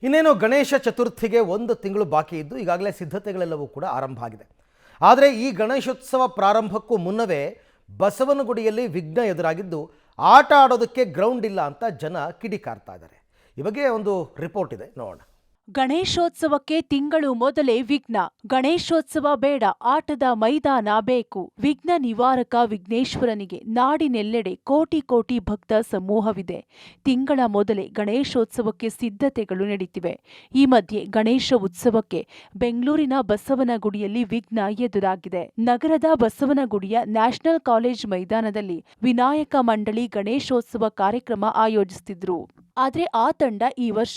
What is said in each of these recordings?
ಇನ್ನೇನು ಗಣೇಶ ಚತುರ್ಥಿಗೆ ಒಂದು ತಿಂಗಳು ಬಾಕಿ ಇದ್ದು ಈಗಾಗಲೇ ಸಿದ್ಧತೆಗಳೆಲ್ಲವೂ ಕೂಡ ಆರಂಭ ಆಗಿದೆ. ಆದರೆ ಈ ಗಣೇಶೋತ್ಸವ ಪ್ರಾರಂಭಕ್ಕೂ ಮುನ್ನವೇ ಬಸವನಗುಡಿಯಲ್ಲಿ ವಿಘ್ನ ಎದುರಾಗಿದ್ದು ಆಟ ಆಡೋದಕ್ಕೆ ಗ್ರೌಂಡ್ ಇಲ್ಲ ಅಂತ ಜನ ಕಿಡಿಕಾರ್ತಾ ಇದ್ದಾರೆ. ಈ ಬಗ್ಗೆ ಒಂದು ರಿಪೋರ್ಟ್ ಇದೆ, ನೋಡೋಣ. ಗಣೇಶೋತ್ಸವಕ್ಕೆ ತಿಂಗಳು ಮೊದಲೇ ವಿಘ್ನ. ಗಣೇಶೋತ್ಸವ ಬೇಡ, ಆಟದ ಮೈದಾನ ಬೇಕು. ವಿಘ್ನ ನಿವಾರಕ ವಿಘ್ನೇಶ್ವರನಿಗೆ ನಾಡಿನೆಲ್ಲೆಡೆ ಕೋಟಿ ಕೋಟಿ ಭಕ್ತ ಸಮೂಹವಿದೆ. ತಿಂಗಳ ಮೊದಲೇ ಗಣೇಶೋತ್ಸವಕ್ಕೆ ಸಿದ್ಧತೆಗಳು ನಡೀತಿವೆ. ಈ ಮಧ್ಯೆ ಗಣೇಶ ಉತ್ಸವಕ್ಕೆ ಬೆಂಗಳೂರಿನ ಬಸವನಗುಡಿಯಲ್ಲಿ ವಿಘ್ನ ಎದುರಾಗಿದೆ. ನಗರದ ಬಸವನಗುಡಿಯ ನ್ಯಾಷನಲ್ ಕಾಲೇಜ್ ಮೈದಾನದಲ್ಲಿ ವಿನಾಯಕ ಮಂಡಳಿ ಗಣೇಶೋತ್ಸವ ಕಾರ್ಯಕ್ರಮ ಆಯೋಜಿಸುತ್ತಿದ್ರು. ಆದರೆ ಆ ತಂಡ ಈ ವರ್ಷ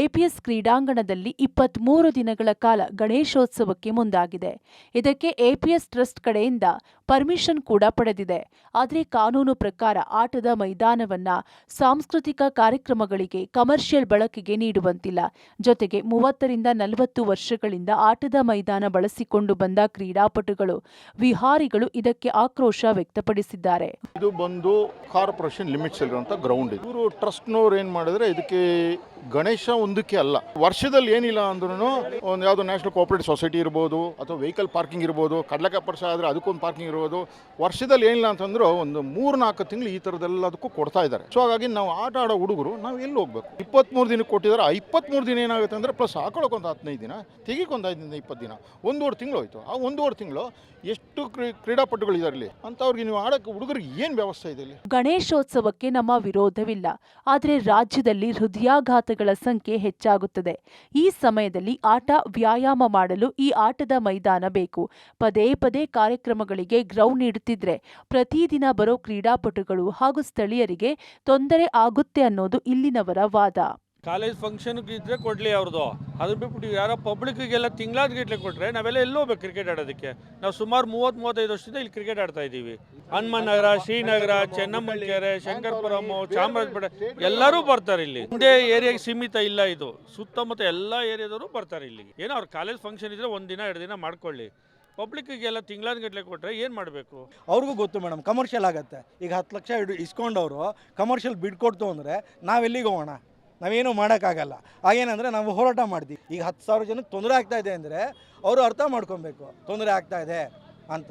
ಎಪಿಎಸ್ ಕ್ರೀಡಾಂಗಣದಲ್ಲಿ 23 ದಿನಗಳ ಕಾಲ ಗಣೇಶೋತ್ಸವಕ್ಕೆ ಮುಂದಾಗಿದೆ. ಇದಕ್ಕೆ ಎಪಿಎಸ್ ಟ್ರಸ್ಟ್ ಕಡೆಯಿಂದ ಪರ್ಮಿಷನ್ ಕೂಡ ಪಡೆದಿದೆ. ಆದರೆ ಕಾನೂನು ಪ್ರಕಾರ ಆಟದ ಮೈದಾನವನ್ನ ಸಾಂಸ್ಕೃತಿಕ ಕಾರ್ಯಕ್ರಮಗಳಿಗೆ, ಕಮರ್ಷಿಯಲ್ ಬಳಕೆಗೆ ನೀಡುವಂತಿಲ್ಲ. ಜೊತೆಗೆ 30 ರಿಂದ 40 ವರ್ಷಗಳಿಂದ ಆಟದ ಮೈದಾನ ಬಳಸಿಕೊಂಡು ಬಂದ ಕ್ರೀಡಾಪಟುಗಳು, ವಿಹಾರಿಗಳು ಇದಕ್ಕೆ ಆಕ್ರೋಶ ವ್ಯಕ್ತಪಡಿಸಿದ್ದಾರೆ. ಇದು ಬಂದು ಕಾರ್ಪೊರೇಷನ್ ಲಿಮಿಟ್ಸ್ ಇರುವಂತ ಗ್ರೌಂಡ್. ಇವರು ಟ್ರಸ್ಟ್ನವ್ರು ಏನ್ ಮಾಡಿದ್ರೆ, ಇದಕ್ಕೆ ಗಣೇಶ ಒಂದಕ್ಕೆ ಅಲ್ಲ, ವರ್ಷದಲ್ಲಿ ಏನಿಲ್ಲ ಅಂದ್ರೂ ಒಂದು ಯಾವ್ದೋ ನ್ಯಾಷನಲ್ ಕೋಆಪರೇಟಿವ್ ಸೊಸೈಟಿ ಇರ್ಬೋದು, ಅಥವಾ ವೆಹಿಕಲ್ ಪಾರ್ಕಿಂಗ್ ಇರ್ಬೋದು, ಕಡ್ಲೆಕಾಯಿ ಪರಿಸರ ಆದ್ರೆ ಅದಕ್ಕೊಂದು ಪಾರ್ಕಿಂಗ್ ಇರ್ಬೋದು, ವರ್ಷದಲ್ಲಿ ಏನಿಲ್ಲ ಅಂತಂದ್ರೆ ಒಂದು 3-4 ತಿಂಗಳು ಈ ಥರದ್ದೆಲ್ಲದಕ್ಕೂ ಕೊಡ್ತಾ ಇದ್ದಾರೆ. ಸೊ ಹಾಗಾಗಿ ನಾವು ಆಟ ಆಡೋ ಹುಡುಗರು ನಾವು ಎಲ್ಲಿ ಹೋಗ್ಬೇಕು? 23 ದಿನಕ್ಕೆ ಕೊಟ್ಟಿದ್ದಾರೆ. 23 ದಿನ ಏನಾಗುತ್ತೆ ಅಂದ್ರೆ ಪ್ಲಸ್ ಹಾಕೊಳ್ಳೋಕೊಂದು 15 ದಿನ, ತೆಗಿಕೊಂದು 5 ದಿನ, 20 ದಿನ, 1.5 ತಿಂಗಳು ಹೋಯ್ತು. ಆ 1.5 ತಿಂಗಳು ಎಷ್ಟು ಕ್ರೀಡಾಪಟುಗಳು ಇದ್ದಾರೆ ಇಲ್ಲಿ ಅಂತವ್ರಿಗೆ ನೀವು ಆಡಕ್ಕೆ ಹುಡುಗರಿಗೆ ಏನು ವ್ಯವಸ್ಥೆ ಇದೆ ಇಲ್ಲಿ? ಗಣೇಶೋತ್ಸವಕ್ಕೆ ನಮ್ಮ ವಿರೋಧವಿಲ್ಲ, ಆದರೆ ರಾಜ್ಯದಲ್ಲಿ ಹೃದಯಾಘಾತಗಳ ಸಂಖ್ಯೆ ಹೆಚ್ಚಾಗುತ್ತದೆ. ಈ ಸಮಯದಲ್ಲಿ ಆಟ, ವ್ಯಾಯಾಮ ಮಾಡಲು ಈ ಆಟದ ಮೈದಾನ ಬೇಕು. ಪದೇ ಪದೇ ಕಾರ್ಯಕ್ರಮಗಳಿಗೆ ಗ್ರೌಂಡ್ ನೀಡುತ್ತಿದ್ರೆ ಪ್ರತಿದಿನ ಬರೋ ಕ್ರೀಡಾಪಟುಗಳು ಹಾಗೂ ಸ್ಥಳೀಯರಿಗೆ ತೊಂದರೆ ಆಗುತ್ತೆ ಅನ್ನೋದು ಇಲ್ಲಿನವರ ವಾದ. ಕಾಲೇಜ್ ಫಂಕ್ಷನ್ಗೆ ಇದ್ರೆ ಕೊಡ್ಲಿ ಅವ್ರದ್ದು, ಅದ್ರ ಬಿಟ್ಬಿಟ್ಟು ಯಾರೋ ಪಬ್ಲಿಕ್ಗೆಲ್ಲ ತಿಂಗಳಾದ್ಗಟ್ಲೆ ಕೊಟ್ರೆ ನಾವೆಲ್ಲ ಎಲ್ಲೋ ಹೋಗ್ಬೇಕು ಕ್ರಿಕೆಟ್ ಆಡೋದಕ್ಕೆ? ನಾವು ಸುಮಾರು 30-35 ವರ್ಷದಿಂದ ಇಲ್ಲಿ ಕ್ರಿಕೆಟ್ ಆಡ್ತಾ ಇದ್ದೀವಿ. ಹನುಮನ್ ನಗರ, ಶ್ರೀನಗರ, ಚೆನ್ನಮ್ಮನಕೆರೆ, ಶಂಕರಪುರಂ, ಚಾಮರಾಜಪೇಟೆ ಎಲ್ಲರೂ ಬರ್ತಾರೆ ಇಲ್ಲಿ. ಒಂದೇ ಏರಿಯಾಗೆ ಸೀಮಿತ ಇಲ್ಲ, ಇದು ಸುತ್ತಮುತ್ತ ಎಲ್ಲ ಏರಿಯಾದವರು ಬರ್ತಾರೆ ಇಲ್ಲಿಗೆ. ಏನೋ ಅವ್ರ ಕಾಲೇಜ್ ಫಂಕ್ಷನ್ ಇದ್ರೆ 1 ದಿನ 2 ದಿನ ಮಾಡ್ಕೊಳ್ಳಿ. ಪಬ್ಲಿಕ್ಗೆಲ್ಲ ತಿಂಗಳಾದ್ಗಟ್ಲೆ ಕೊಟ್ಟರೆ ಏನು ಮಾಡಬೇಕು? ಅವ್ರಿಗೂ ಗೊತ್ತು ಮೇಡಮ್, ಕಮರ್ಷಿಯಲ್ ಆಗುತ್ತೆ. ಈಗ 10 ಲಕ್ಷ ಇಸ್ಕೊಂಡವರು ಕಮರ್ಷಿಯಲ್ ಬಿಡ್ಕೊಡ್ತು ಅಂದರೆ ನಾವೆಲ್ಲಿಗೆ ಹೋಗೋಣ? ನಾವೇನು ಮಾಡೋಕ್ಕಾಗಲ್ಲ. ಹಾಗೇನಂದರೆ ನಾವು ಹೋರಾಟ ಮಾಡ್ತೀವಿ. ಈಗ 10,000 ಜನಕ್ಕೆ ತೊಂದರೆ ಆಗ್ತಾ ಇದೆ ಅಂದರೆ ಅವರು ಅರ್ಥ ಮಾಡ್ಕೊಬೇಕು, ತೊಂದರೆ ಆಗ್ತಾ ಇದೆ ಅಂತ.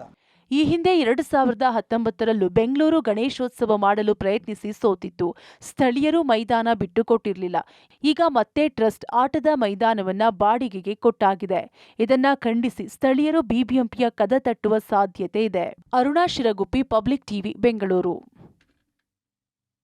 ಈ ಹಿಂದೆ 2019ರಲ್ಲೂ ಬೆಂಗಳೂರು ಗಣೇಶೋತ್ಸವ ಮಾಡಲು ಪ್ರಯತ್ನಿಸಿ ಸೋತಿತ್ತು. ಸ್ಥಳೀಯರು ಮೈದಾನ ಬಿಟ್ಟುಕೊಟ್ಟಿರಲಿಲ್ಲ. ಈಗ ಮತ್ತೆ ಟ್ರಸ್ಟ್ ಆಟದ ಮೈದಾನವನ್ನ ಬಾಡಿಗೆಗೆ ಕೊಟ್ಟಾಗಿದೆ. ಇದನ್ನ ಖಂಡಿಸಿ ಸ್ಥಳೀಯರು ಬಿಬಿಎಂಪಿಯ ಕದ ತಟ್ಟುವ ಸಾಧ್ಯತೆ ಇದೆ. Aruna Shiraguppi, public TV, Bengaluru.